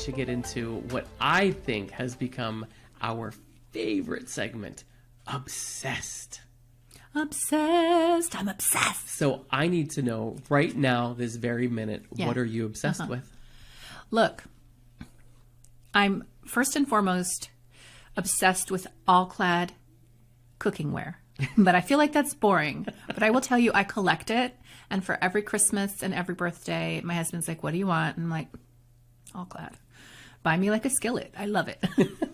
should get into what I think has become our favorite segment, Obsessed. Obsessed. I'm obsessed. So I need to know right now, this very minute, what are you obsessed with? Look, I'm first and foremost obsessed with all Clad cookingware. But I feel like that's boring. But I will tell you, I collect it. And for every Christmas and every birthday, my husband's like, what do you want? And I'm like, all Clad. Buy me like a skillet. I love it.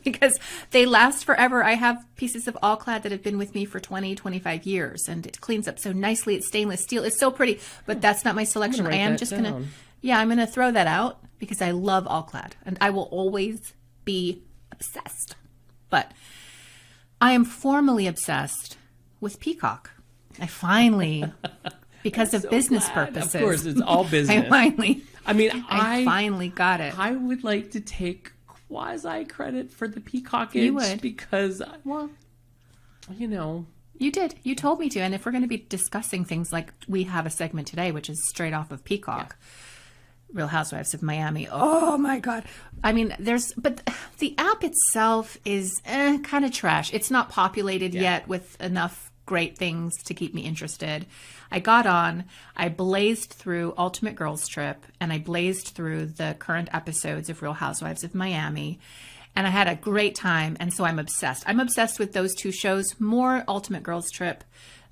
Because they last forever. I have pieces of all Clad that have been with me for 20, 25 years. And it cleans up so nicely. It's stainless steel. It's so pretty. But that's not my selection. I am just going to... Yeah, I'm going to throw that out because I love all Clad. And I will always be obsessed. But I am formally obsessed with Peacock. I finally, because of business purposes. Of course, it's all business. I finally got it. I would like to take quasi credit for the Peacockage because, well, you know. You did. You told me to. And if we're going to be discussing things like we have a segment today, which is straight off of Peacock, Real Housewives of Miami. Oh my God. I mean, but the app itself is kind of trash. It's not populated yet with enough great things to keep me interested. I got on, I blazed through Ultimate Girls Trip, and I blazed through the current episodes of Real Housewives of Miami, and I had a great time, and so I'm obsessed. I'm obsessed with those two shows, more Ultimate Girls Trip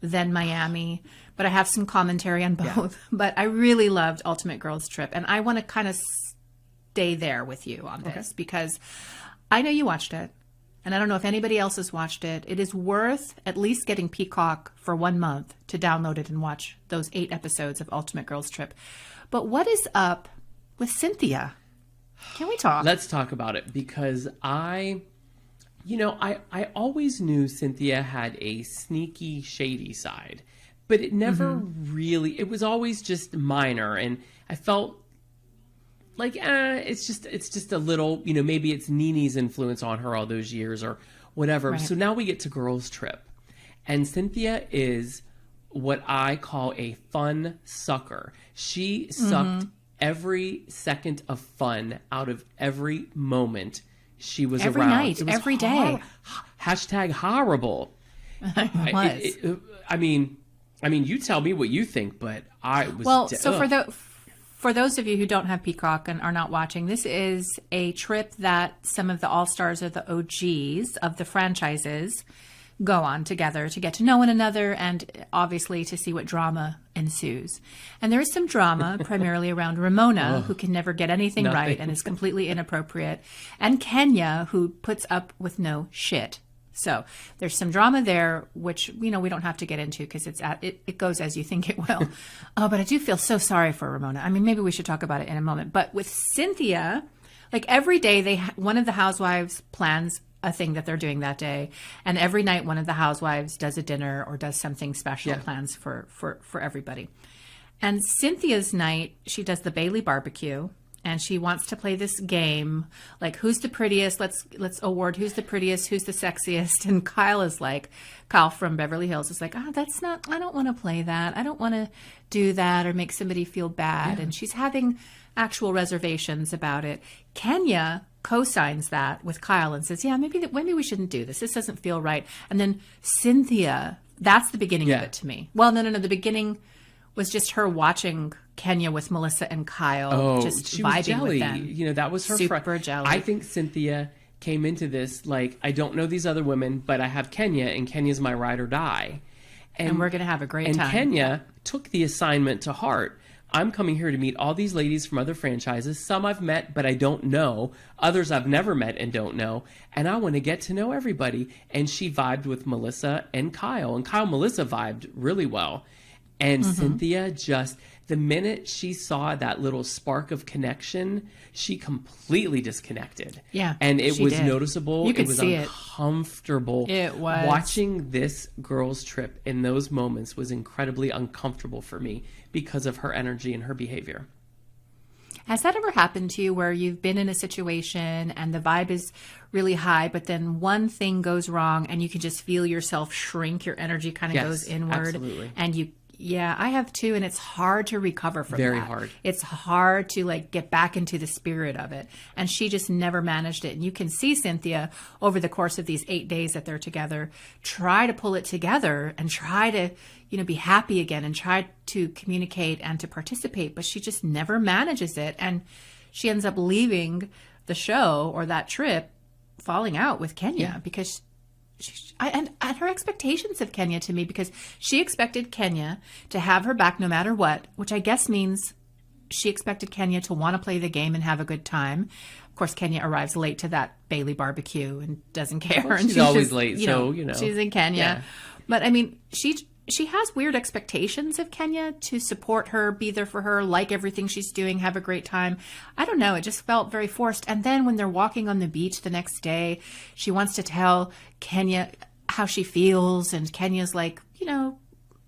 than Miami, but I have some commentary on both. Yeah. But I really loved Ultimate Girls Trip, and I want to kind of stay there with you on this because I know you watched it. And I don't know if anybody else has watched it. It is worth at least getting Peacock for 1 month to download it and watch those 8 episodes of Ultimate Girls Trip. But what is up with Cynthia? Can we talk? Let's talk about it because I always knew Cynthia had a sneaky, shady side. But it never really, it was always just minor. And I felt like, it's just a little, maybe it's Nene's influence on her all those years or whatever. Right. So now we get to Girls Trip. And Cynthia is what I call a fun sucker. She sucked every second of fun out of every moment she was every around. Night, every day. Hashtag horrible. It was. I mean, you tell me what you think, but I was... Well, for those of you who don't have Peacock and are not watching, this is a trip that some of the all-stars or the OGs of the franchises go on together to get to know one another and obviously to see what drama ensues. And there is some drama primarily around Ramona, who can never get anything right and is completely inappropriate, and Kenya, who puts up with no shit. So there's some drama there, which, we don't have to get into because it goes as you think it will. But I do feel so sorry for Ramona. I mean, maybe we should talk about it in a moment. But with Cynthia, like every day, one of the housewives plans a thing that they're doing that day. And every night, one of the housewives does a dinner or does something special, plans for everybody. And Cynthia's night, she does the Bailey barbecue. And she wants to play this game, like who's the prettiest? Let's award who's the prettiest, who's the sexiest. And Kyle from Beverly Hills is like, I don't want to play that. I don't want to do that or make somebody feel bad. Yeah. And she's having actual reservations about it. Kenya co-signs that with Kyle and says, yeah, maybe we shouldn't do this. This doesn't feel right. And then Cynthia, that's the beginning of it to me. Well, no. The beginning was just her watching Kenya with Melissa and Kyle, just vibing with them. That was her super jelly. I think Cynthia came into this like, I don't know these other women, but I have Kenya, and Kenya's my ride or die. And we're going to have a great time. And Kenya took the assignment to heart. I'm coming here to meet all these ladies from other franchises. Some I've met, but I don't know. Others I've never met and don't know. And I want to get to know everybody. And she vibed with Melissa and Kyle. And Kyle and Melissa vibed really well. And Cynthia just, the minute she saw that little spark of connection, she completely disconnected. Yeah. And it was noticeable. You could see it. It was uncomfortable. It was. Watching this girls' trip in those moments was incredibly uncomfortable for me because of her energy and her behavior. Has that ever happened to you where you've been in a situation and the vibe is really high, but then one thing goes wrong and you can just feel yourself shrink, your energy kind of goes inward, absolutely. And Yeah, I have too, and it's hard to recover from Very that. hard. It's hard to like get back into the spirit of it. And she just never managed it. And you can see Cynthia over the course of these 8 days that they're together, try to pull it together and try to, be happy again and try to communicate and to participate, but she just never manages it. And she ends up leaving the show or that trip falling out with Kenya because and her expectations of Kenya to me, because she expected Kenya to have her back no matter what, which I guess means she expected Kenya to want to play the game and have a good time. Of course, Kenya arrives late to that Bailey barbecue and doesn't care. Well, and she's always late, so. She's in Kenya. Yeah. But I mean, she has weird expectations of Kenya to support her, be there for her, like everything she's doing, have a great time. I don't know. It just felt very forced. And then when they're walking on the beach the next day, she wants to tell Kenya how she feels. And Kenya's like,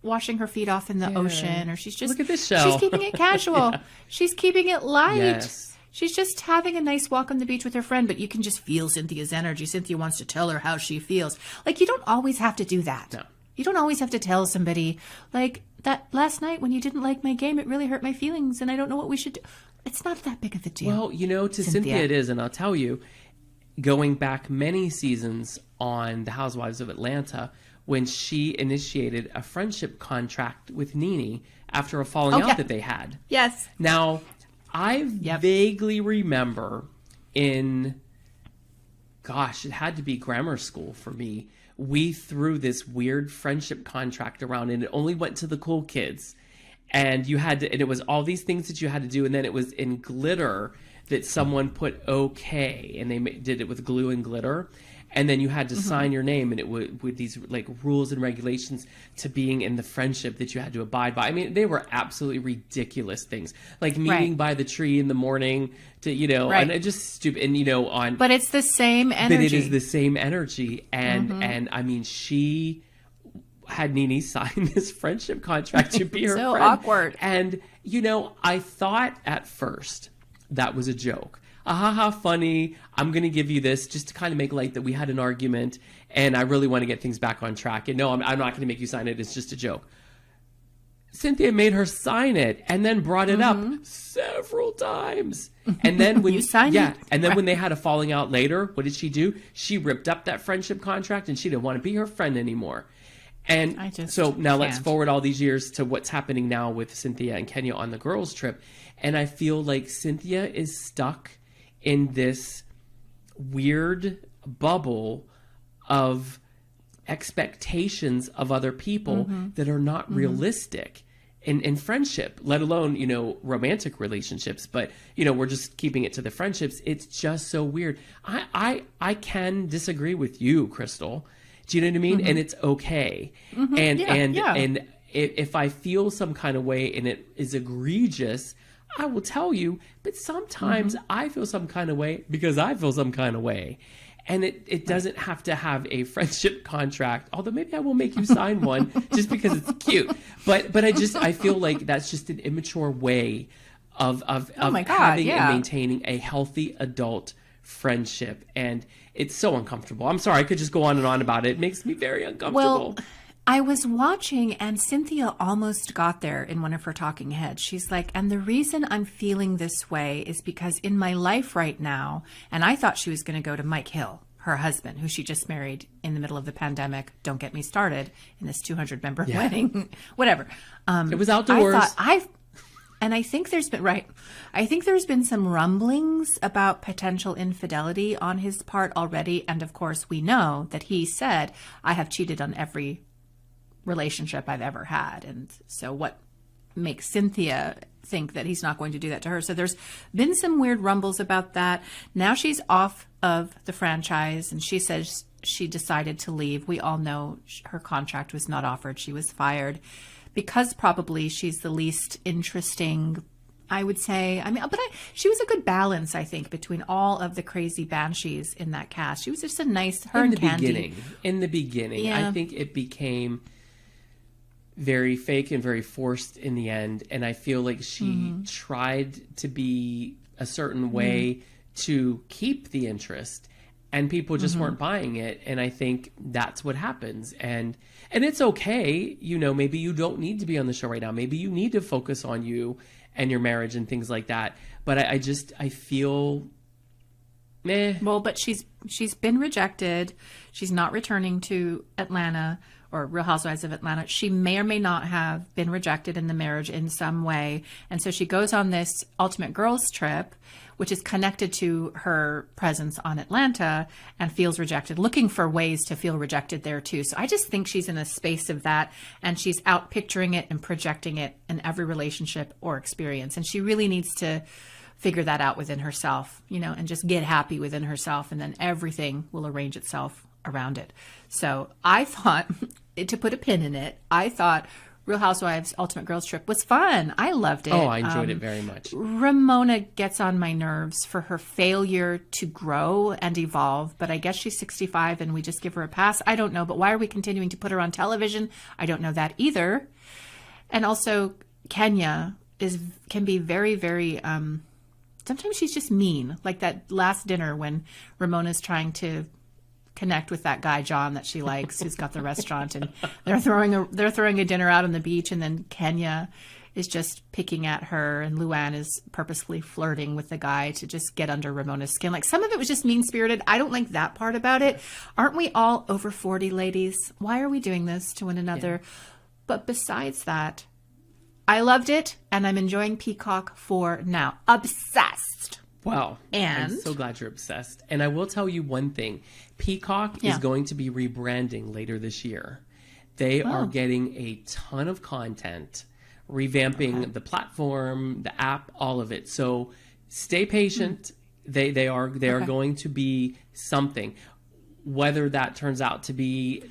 washing her feet off in the ocean, or she's just, look at this shell. She's keeping it casual. Yeah. She's keeping it light. Yes. She's just having a nice walk on the beach with her friend, but you can just feel Cynthia's energy. Cynthia wants to tell her how she feels. Like, you don't always have to do that. No. You don't always have to tell somebody, like, that last night when you didn't like my game, it really hurt my feelings, and I don't know what we should do. It's not that big of a deal. Well, to Cynthia it is, and I'll tell you, going back many seasons on The Housewives of Atlanta, when she initiated a friendship contract with NeNe after a falling out that they had. Yes. Now, I vaguely remember it had to be grammar school for me. We threw this weird friendship contract around, and it only went to the cool kids. And you had to, and it was all these things that you had to do. And then it was in glitter that someone put okay, and they did it with glue and glitter. And then you had to sign your name, and it would with these like rules and regulations to being in the friendship that you had to abide by. I mean, they were absolutely ridiculous things, like meeting by the tree in the morning to, and it just stupid. And but it's the same energy. But it is the same energy, and I mean, she had NeNe sign this friendship contract to be her so friend. Awkward. And I thought at first that was a joke. Funny. I'm going to give you this just to kind of make light that we had an argument and I really want to get things back on track. And no, I'm not going to make you sign it. It's just a joke. Cynthia made her sign it and then brought it up several times. And then when you signed it? And then when they had a falling out later, what did she do? She ripped up that friendship contract and she didn't want to be her friend anymore. And so now let's forward all these years to what's happening now with Cynthia and Kenya on the girls' trip. And I feel like Cynthia is stuck in this weird bubble of expectations of other people that are not realistic in friendship, let alone, romantic relationships. But, we're just keeping it to the friendships. It's just so weird. I can disagree with you, Crystal. Do you know what I mean? And it's okay. And if I feel some kind of way and it is egregious, I will tell you, but sometimes I feel some kind of way because I feel some kind of way. And it doesn't have to have a friendship contract, although maybe I will make you sign one just because it's cute. But I feel like that's just an immature way of having and maintaining a healthy adult friendship. And it's so uncomfortable. I'm sorry, I could just go on and on about it. It makes me very uncomfortable. Well, I was watching and Cynthia almost got there in one of her talking heads. She's like, and the reason I'm feeling this way is because in my life right now, and I thought she was going to go to Mike Hill, her husband, who she just married in the middle of the pandemic. Don't get me started in this 200-member wedding, whatever. It was outdoors. I think there's been some rumblings about potential infidelity on his part already. And of course, we know that he said, I have cheated on every relationship I've ever had. And so what makes Cynthia think that he's not going to do that to her? So there's been some weird rumbles about that. Now she's off of the franchise and she says she decided to leave. We all know her contract was not offered. She was fired because probably she's the least interesting, I would say. I mean, but she was a good balance, I think, between all of the crazy banshees in that cast. She was just a nice, In the beginning, I think it became very fake and very forced in the end. And I feel like she tried to be a certain way to keep the interest. and people just weren't buying it. And I think that's what happens. And it's okay. You know, maybe you don't need to be on the show right now. Maybe you need to focus on you and your marriage and things like that. But I feel meh. Well, but she's been rejected. She's not returning to Atlanta or Real Housewives of Atlanta. She may or may not have been rejected in the marriage in some way. And so she goes on this Ultimate Girls trip, which is connected to her presence on Atlanta, and feels rejected, looking for ways to feel rejected there too. So I just think she's in a space of that, and she's out picturing it and projecting it in every relationship or experience. And she really needs to figure that out within herself, you know, and just get happy within herself, and then everything will arrange itself around it. So I thought, to put a pin in it, I thought Real Housewives Ultimate Girls Trip was fun. I loved it. Oh, I enjoyed it very much. Ramona gets on my nerves for her failure to grow and evolve, but I guess she's 65 and we just give her a pass. I don't know, but why are we continuing to put her on television? I don't know that either. And also, Kenya can be very, very... sometimes she's just mean, like that last dinner when Ramona's trying to connect with that guy John that she likes, who's got the restaurant, and they're throwing a dinner out on the beach, and then Kenya is just picking at her, and Luann is purposefully flirting with the guy to just get under Ramona's skin. Like, some of it was just mean-spirited. I don't like that part about it. Aren't we all over 40, ladies? Why are we doing this to one another? Yeah. But besides that, I loved it, and I'm enjoying Peacock for now. Obsessed. Wow. And I'm so glad you're obsessed. And I will tell you one thing. Peacock is going to be rebranding later this year. They are getting a ton of content, revamping the platform, the app, all of it. So stay patient. They are going to be something. Whether that turns out to be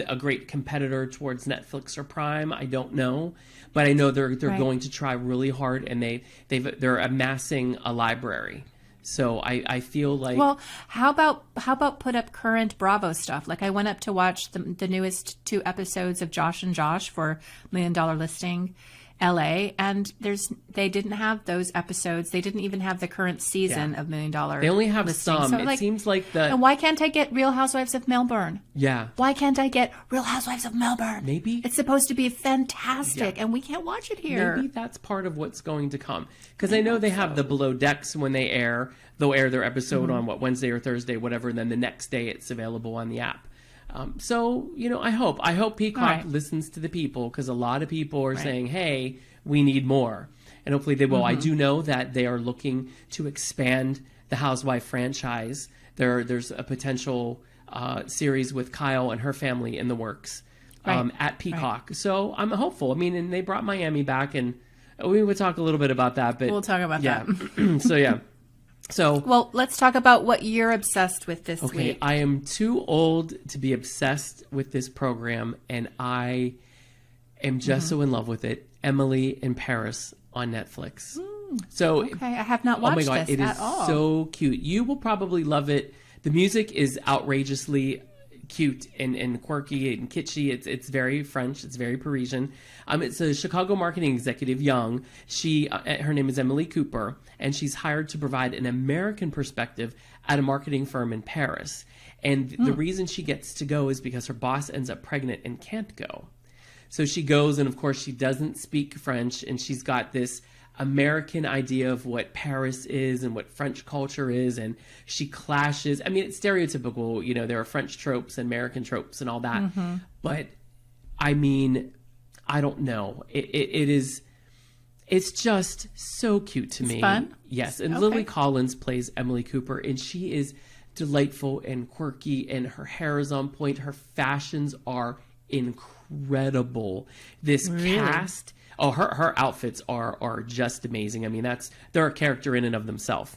a great competitor towards Netflix or Prime, I don't know. But I know they're going to try really hard, and they're amassing a library. So I feel like, well, how about put up current Bravo stuff? Like, I went up to watch the newest 2 episodes of Josh and Josh for $1 Million Listing LA, and they didn't have those episodes. They didn't even have the current season of $1 Million. They only have Listing. some. So, it seems like and why can't I get Real Housewives of Melbourne? Yeah. Why can't I get Real Housewives of Melbourne? Maybe it's supposed to be fantastic, and we can't watch it here. Maybe that's part of what's going to come, because I know they have the Below Decks when they air. They'll air their episode on Wednesday or Thursday, whatever, and then the next day it's available on the app. So, you know, I hope Peacock listens to the people, because a lot of people are saying, hey, we need more. And hopefully they will. I do know that they are looking to expand the Housewife franchise. There's a potential series with Kyle and her family in the works at Peacock. So I'm hopeful. I mean, and they brought Miami back, and we would talk a little bit about that. But we'll talk about that. So, yeah. So, well, let's talk about what you're obsessed with this week. Okay, I am too old to be obsessed with this program, and I am just so in love with it. Emily in Paris on Netflix. So, okay, I have not watched this it at is all. So cute. You will probably love it. The music is outrageously cute and quirky and kitschy. It's very French. It's very Parisian. It's a Chicago marketing executive, young. Her name is Emily Cooper, and she's hired to provide an American perspective at a marketing firm in Paris. And the reason she gets to go is because her boss ends up pregnant and can't go. So she goes, and of course she doesn't speak French, and she's got this American idea of what Paris is and what French culture is, and she clashes. I mean, it's stereotypical, you know, there are French tropes and American tropes and all that. But I mean, I don't know. It's just so cute to me. Fun? Yes. And Lily Collins plays Emily Cooper, and she is delightful and quirky, and her hair is on point. Her fashions are incredible. This cast, her outfits are just amazing. I mean, they're a character in and of themselves.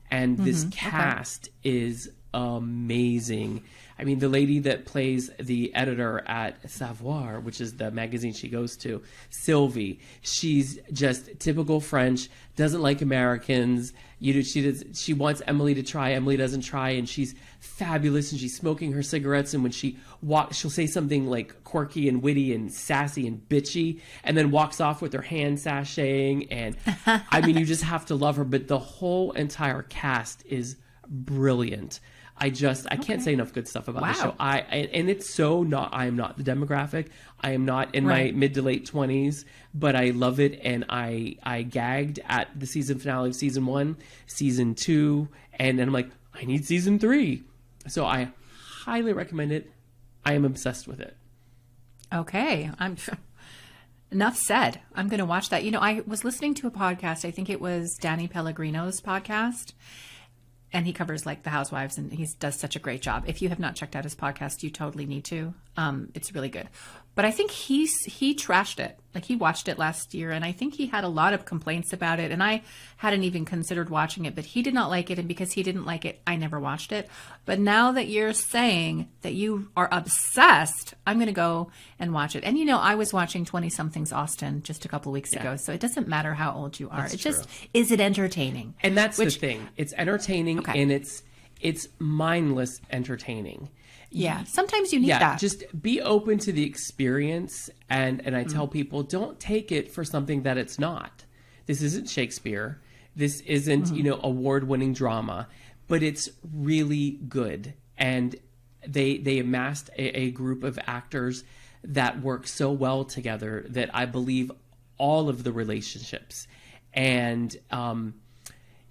And this cast is amazing. I mean, the lady that plays the editor at Savoir, which is the magazine she goes to, Sylvie, she's just typical French, doesn't like Americans. She wants Emily to try. Emily doesn't try, and she's fabulous, and she's smoking her cigarettes, and when she walks, she'll say something like quirky and witty and sassy and bitchy, and then walks off with her hand sashaying, and I mean, you just have to love her. But the whole entire cast is brilliant. I can't say enough good stuff about the show. Wow. And it's so not, I am not the demographic. I am not in my mid to late 20s, but I love it. And I gagged at the season finale of season 1, season 2, and then I'm like, I need season 3. So I highly recommend it. I am obsessed with it. Okay. Enough said. I'm going to watch that. You know, I was listening to a podcast. I think it was Danny Pellegrino's podcast. And he covers like the housewives, and he does such a great job. If you have not checked out his podcast, you totally need to. It's really good. But I think he trashed it. Like, he watched it last year, and I think he had a lot of complaints about it. And I hadn't even considered watching it, but he did not like it. And because he didn't like it, I never watched it. But now that you're saying that you are obsessed, I'm going to go and watch it. And, you know, I was watching 20-somethings Austin just a couple of weeks ago. So it doesn't matter how old you are. It's just, is it entertaining? And that's the thing. It's entertaining, and it's mindless entertaining. Yeah, sometimes you need that. Just be open to the experience, and I tell people, don't take it for something that it's not. This isn't Shakespeare. This isn't, you know, award-winning drama, but it's really good. And they amassed a group of actors that work so well together that I believe all of the relationships. And,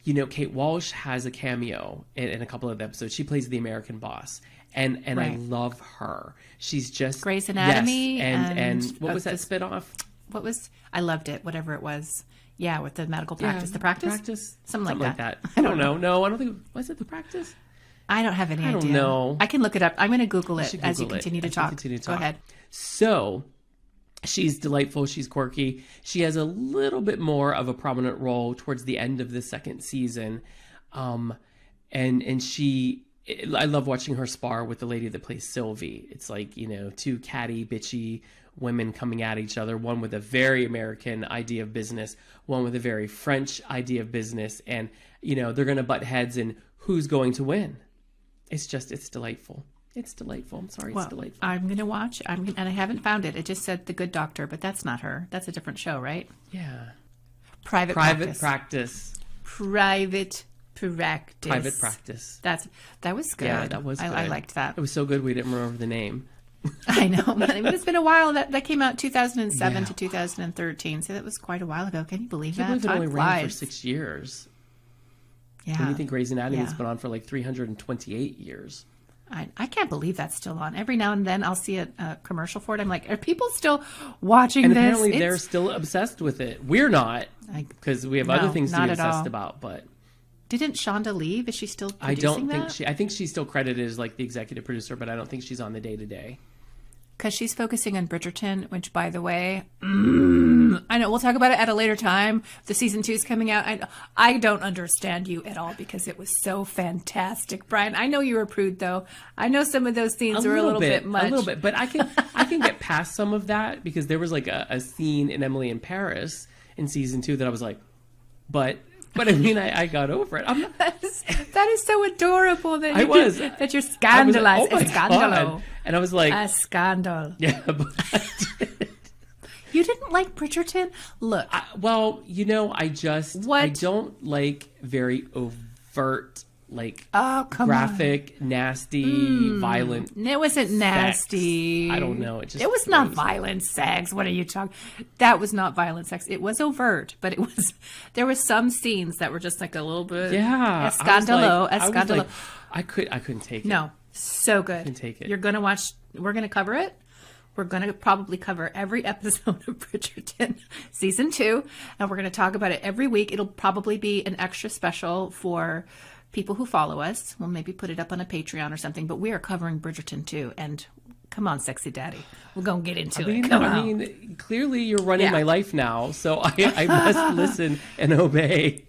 you know, Kate Walsh has a cameo in a couple of episodes. She plays the American boss. And I love her. She's just Grey's Anatomy. Yes, and what was that spinoff? I loved it, whatever it was. Yeah, with the medical practice. The practice? Something like that. I don't know. No, I don't think, was it The Practice? I don't have any idea. I don't know. I can look it up. I'm going to Google it as you continue to talk. Go ahead. So, she's delightful. She's quirky. She has a little bit more of a prominent role towards the end of the second season. And she... I love watching her spar with the lady that plays Sylvie. It's like, you know, two catty, bitchy women coming at each other, one with a very American idea of business, one with a very French idea of business. And, you know, they're going to butt heads and who's going to win. It's delightful. It's delightful. I'm sorry. It's delightful. I'm going to watch. And I haven't found it. It just said The Good Doctor, but that's not her. That's a different show, right? Yeah. Private practice. Private practice. That was good. Yeah, that was good. I liked that. It was so good we didn't remember the name. I know. I mean, it's been a while. That came out 2007 to 2013. So that was quite a while ago. Can you believe that? I can't believe it only ran for 6 years. Yeah. When you think Grey's Anatomy's been on for like 328 years. I can't believe that's still on. Every now and then I'll see a commercial for it. I'm like, are people still watching and this? And apparently they're still obsessed with it. We're not, because we have other things to be obsessed about. But didn't Shonda leave? Is she still producing I think she's still credited as like the executive producer, but I don't think she's on the day-to-day. Because she's focusing on Bridgerton, which, by the way, I know we'll talk about it at a later time. The season 2 is coming out. I don't understand you at all because it was so fantastic, Brian. I know you're a prude, though. I know some of those scenes are a little bit much. A little bit, but I can get past some of that because there was like a scene in Emily in Paris in season 2 that I was like, but I mean, I got over it. That is so adorable that you're scandalized. Oh my God. And I was like, a scandal. Yeah, but you didn't like Bridgerton? Look, well, you know, I don't like very overt, like graphic, nasty, violent. It wasn't nasty. Sex. I don't know. It was not violent sex. What are you talking? That was not violent sex. It was overt, but there were some scenes that were just like a little bit. Yeah, Escandalo. I couldn't take it. No, so good. I couldn't take it. You're gonna watch. We're gonna cover it. We're going to probably cover every episode of Bridgerton season 2, and we're going to talk about it every week. It'll probably be an extra special for people who follow us. We'll maybe put it up on a Patreon or something, but we are covering Bridgerton too. And come on, sexy daddy, we're going to get into it. I mean, clearly you're running my life now, so I must listen and obey.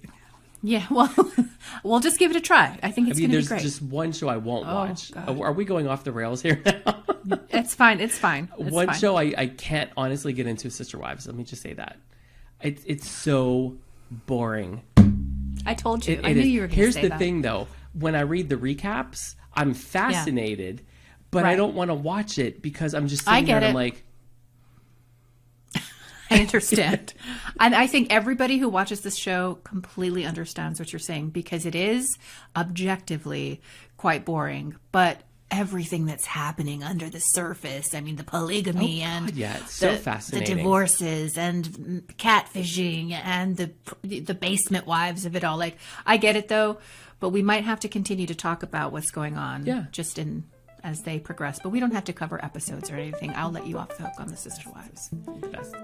Yeah, well, we'll just give it a try. I think it's going to be great. There's just one show I won't watch. Are we going off the rails here now? It's fine. It's fine. One show I can't honestly get into is Sister Wives. Let me just say that. It's so boring. I told you. I knew you were going to say that. Here's the thing, though. When I read the recaps, I'm fascinated, but I don't want to watch it because I'm just sitting there and I'm like... I understand. And I think everybody who watches this show completely understands what you're saying because it is objectively quite boring, but everything that's happening under the surface, I mean, the polygamy and yeah, it's so the fascinating. divorces and catfishing and the basement wives of it all. Like, I get it though, but we might have to continue to talk about what's going on just as they progress. But we don't have to cover episodes or anything. I'll let you off the hook on the Sister Wives. Best.